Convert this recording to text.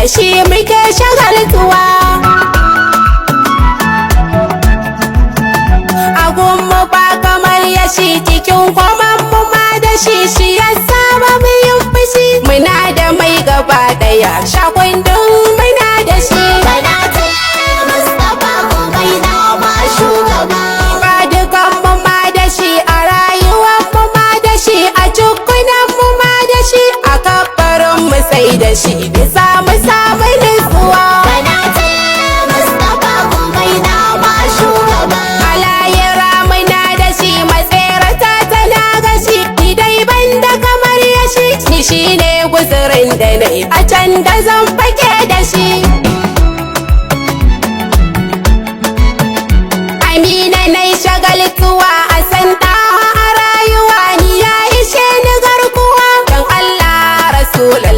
shi muke shagaltuwa agunmu ba kamar ya shi cikin kwamanmu ma da shi ya saba mu yin fushi muna da mai gaba daya shakundin muna da shi Mustapha komai na ma shugaba ba dukanmu ma da shi a rayuwarmu ma da shi a cikunanmu ma da shi a kabarinmu sai da shi bisa mu samu nutsuwa Mustapha komai na ma shugaba a layira muna da shi matserata tana gashi ni dai ban da kamar ya shi ni shine guzurin da na a can da zan fake da shi Amina nai shagaltuwa a santa a rayuwa ni ya ishe ni garkuwa don Allah Rasulullah